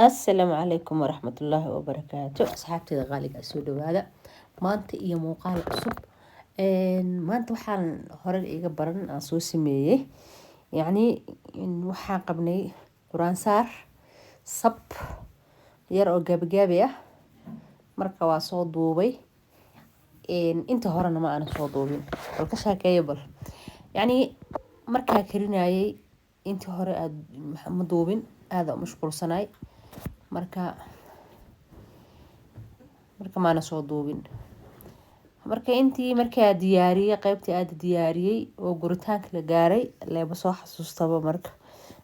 السلام عليكم ورحمة الله وبركاته. أصحابتي غالية أسود هذا maanta iyo muuqaal cusub maanta waxaan hore iga baran aan soo sameeyay waxaan qabnay quraan saar sab yar oo gabagaabi ah marka waa soo duubay inta horena ma aan soo duubin bal ka shaakeeyo bal markaa karinayay inta hore aad ma duubin aad u mashquulsanay marka maana soo duubin marka intii markaa diyaariyay qaybtii aad diyaariyay oo guritaanka la gaaray leeba soo xasuustaba marka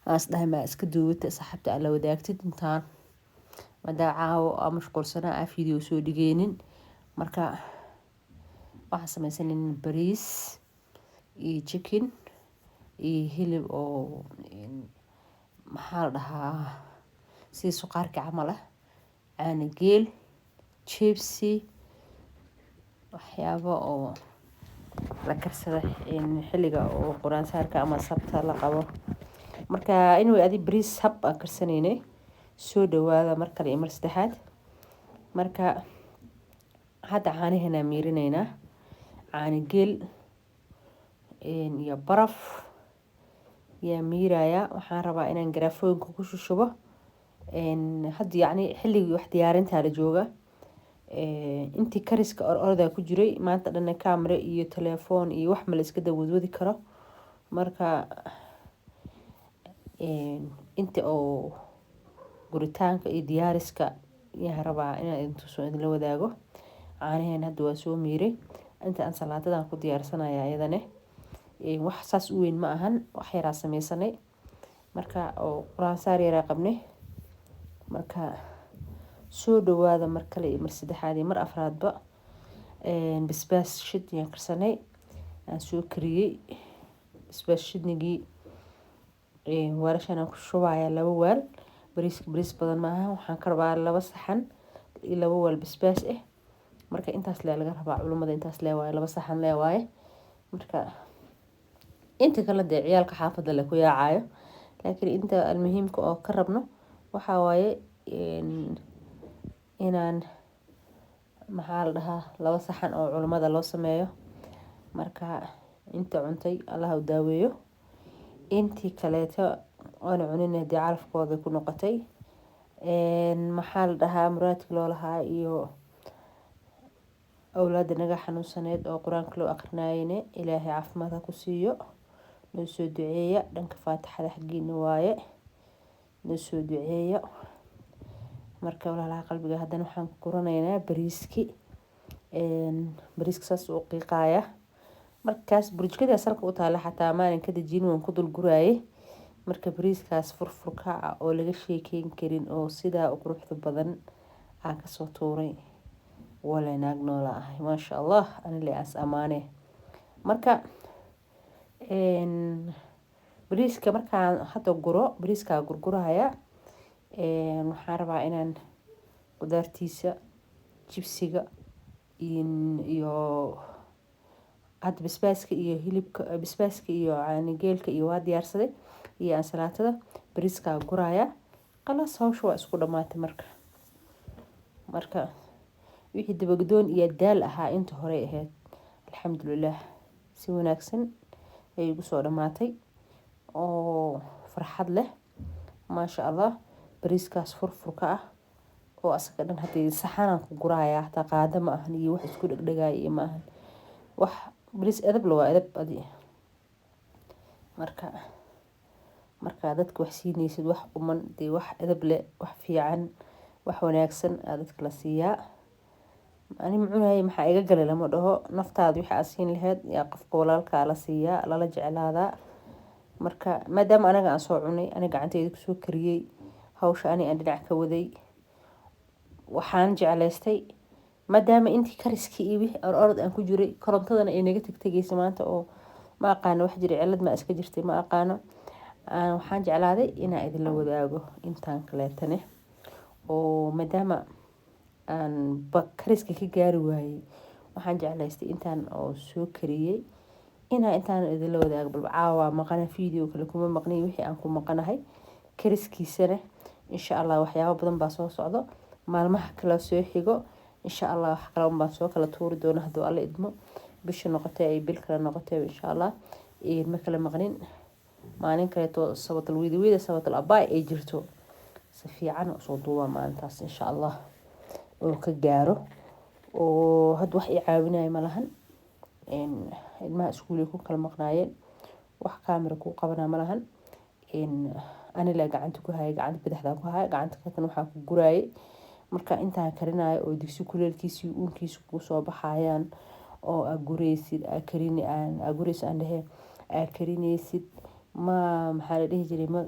aas dhahay ma iska duubata saxabta alla wadaagtid intaan madaacawo ama mashquulsanaa video soo dhigeenin marka waxaan samaysanin bariis iyo chicken iyo hilib oo maxaa la dhahaa si suqaarka camal ah caana geel chipsi waxyaabo oo la karsada xilliga oo quraan saarka ama sabta la qabo marka inuu adi bariis hab aan karsaneynay soo dhawaada mar kale iyo mar saddexaad marka hadda caanaheena miirinaynaa caana geel iyo baraf yaa miiraya waxaan rabaa inaan garaafooyinka ku shushubo hadda xilligii wax diyaarinta la jooga intii kariska orda ku jiray maanta dhanna camera iyo telefoon iyo wax ma la iska dawadwadi karo marka inta oo guritaanka iyo diyaariska yaa rabaa inaan idinla wadaago caanaheena hadda waa soo miiray inta aan salaadadan ku diyaarsanaya iyadane wax saas u weyn ma ahan wax yaraa samaysanay marka oo quraan saar yaraa qabnay marka soo dhawaada mar kale iyo mar saddexaad iyo mar afraadba basbaas shid yaan karsanay aan soo kariyay basbaas shidnigii weelashan aan ku shubaya 2 weel bariis badan maaha waxaan ka rabaa 2 saxan iyo 2 weel basbaas ah marka intaas laga rabaa culimada intaas waaye 2 saxan waaye marka inta kala ciyaalka xaafadda la ku yaacayo laakiin inta almuhiimka oo ka rabno waxa waaye inaan maxaa la dhahaa 2 saxan oo culimada loo sameeyo marka inta cuntay Allah u daaweeyo intii kaleeto oona cuninay calafkooda ku noqotay maxaa la dhahaa muraadka loo lahaa iyo awlaada naga xanuunsaneed oo quraanka loo aqrinayeen ilaahay caafimaad ku siiyo noo soo duceeya dhanka faatixada xaqiina waaye noo soo duceeya marka walaalaha qalbiga haddana waxaan ku qoranaynaa bariiska saas u qiiqaya markaas burjkada salka u taala xataa maalinka dajin waan ku dul guraayay marka bariiskaas furfurka ah oo laga sheekeyn karin oo sidaa u quruxda badan aan ka soo tuuray wala naag noola ah maasha Allah ana leeyahay amaane marka bariiska markaan hadda guro bariiska gurguraya waxaan rabaa inaan qudaartiisa jibsiga iyo had basbaaska iyo hilibka basbaaska iyo caana geelka iyo waa diyaarsaday iyo ansalaatada bariiska guraya qalaas hawsha waa isku dhamaatay marka wixii dabagdoon iyo daal ahaa inta hore ahayd alxamdulillah si wanaagsan ay ugu soo dhamaatay oo farxad leh maasha Allah bariiskaas furfurka ah oo asaga dhan hadii saxan ku guraya hata qaada ma ahan iyo wax isku dhagdhagay ma ahan wax bariis edeb loo edeb adi marka dadka wax siinaysid wax uman wax edeb leh wax fiican wax wanaagsan dadka la siiyaa ani mucunay maxaa iga galay lama dhaho naftaada waxa aad siin lahayd yaa qofka walaalka la siiyaa lala jeclaada marka maadaama anaga aan soo cunay aniga gacanteyda ku soo kariyay hawsha aan dhinac ka waday waxaan jeclaystay maadaama intii kariskii iyo wixii orod aan ku jiray korontadana ay naga tagtagaysa maanta oo ma aqaan wax jiray cilad ma iska jirtay ma aqaano waxaan jeclaaday inaan idin la wadaago intaan kaleetane oo maadaama aan kariska ka gaari waayay waxaan jeclaystay intaan oo soo kariyay intaan idin la wadaago bal caawa maqana video kale kuma maqnay wixii aan ku maqanahay kariskiisana insha allah waxyaabo badan baa soo socdo maalmaha kala soo xigo insha allah wax kale baan soo kala tuuri doona hadduu alla idmo bisha noqotay ay bil kale noqotay insha allah ma kala maqnin maalin kaleeto sabatal wiidiwiida sabatal abaay ay jirto si fiican soo duuba maalintaas insha allah oo ka gaaro oo had wax i caawinaya ma lahan ilmaha iskuulay ku kala maqnaayeen wax kaamira ku qabanaa ma lahan ani la gacanta ku hayay gacanta badaxda ku hayay gacanta katan waxaan ku guraayay marka intaan karinayo oo digsi kuleelkiisii uunkiisa ku soo baxayaan oo agureysid akarini aan agureysid aan dhahe akarineysid ma maxaa la dhihi jiray ma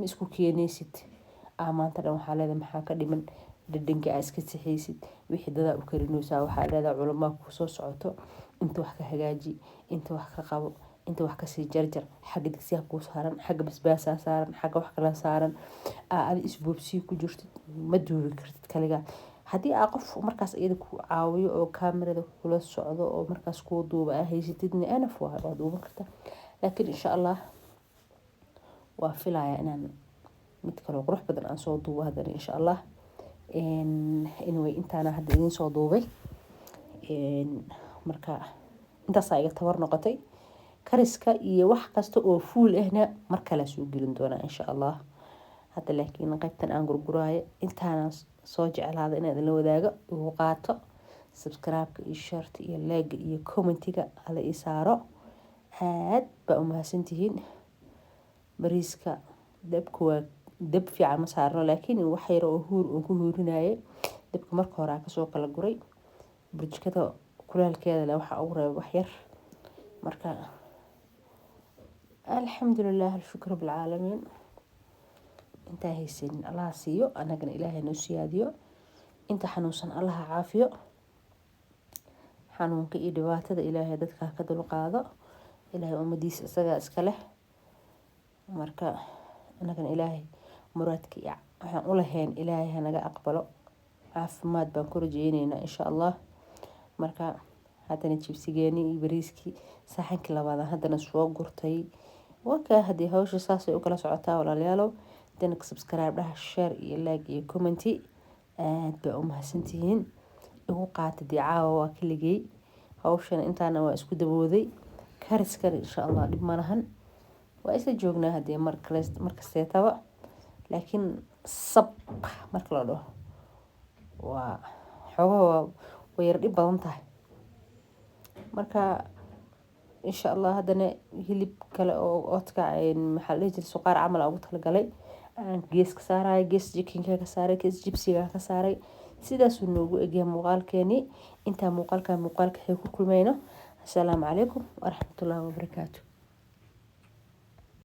isku keenaysid maanta dhan waxaa leedahay maxaa ka dhiman dhadhanka aad iska sixaysid wixii dadaa u karinaysaa waxaa leedahay culamaa ku soo socoto inta wax ka hagaaji inta wax ka qabo inta wax ka sii jarjar xagga digsiga ku saaran xagga basbaasaa saaran xagga wax kala saaran aad isboobsi ku jirtid ma duubi kartid kaliga haddii qof markaas iyada ku caawiyo oo kaamirada kula socdo oo markaas ku duuba haysatidna ana waa duuban karta laakiin insha allah waa filayaa inaan mid kale qurux badan aan soo duubo hadana insha allah anyway intaana hadda idin soo duubay marka intaas iga tabar noqotay kariska iyo wax kasta oo fuul ahna mar kale soo gelin doona insha allah hadda laakiin qaybtan aan gurguraayo intaana soo jeclaada inaad la wadaago ugu qaato subscribe-ka iyo share iyo like iyo comment-iga hala ii saaro aad baa u mahadsantihiin bariiska dabka waa dab fiican ma saarno laakiin wax yar oo huur oo ku huurinaaye dabka marka hore ka soo kala guray burjikada kulaalkeeda la waxa ugu reeb wax yar marka alxamdulilah shukr bil caalamiin inta haysan allah siiyo anagana ilaahay noo siyaadiyo inta xanuunsan allah caafiyo xanuunka iyo dhibaatada ilaahay dadka ka dul qaado ilaahay ummadiisa isaga iska leh marka anagana ilaahay muraadka waxaan u lahayn ilaahay naga aqbalo caafimaad baan ku rajeynaynaa insha allah marka haddana jibsigeeni iyo bariiskii saxankii labaad haddana soo gurtay waka haddii hawsha saasay u kala socotaa walaalayaalow dana subscribe dhaha share iyo like iyo comment aad baa u mahadsantihiin igu qaata dicaawa waa kaligay hawshan intaana waa isku dabooday kariskan insha allah dhib ma lahan waa isla joognaa haddii markasteetaba laakiin sab marka la dhaho waa xoogaha waa yar dhib badan tahay marka insha allah haddana hilib kale oo oodka maxaa la dhihi jiray suqaar camal ugu talagalay aan gees ka saarayo gees jikinka ka saaray gees jibsiga ka saaray sidaasuu noogu egyahay muuqaalkeeni intaa muuqaalka ku kulmayno assalaamu calaykum waraxmatullaahi wabarakaatu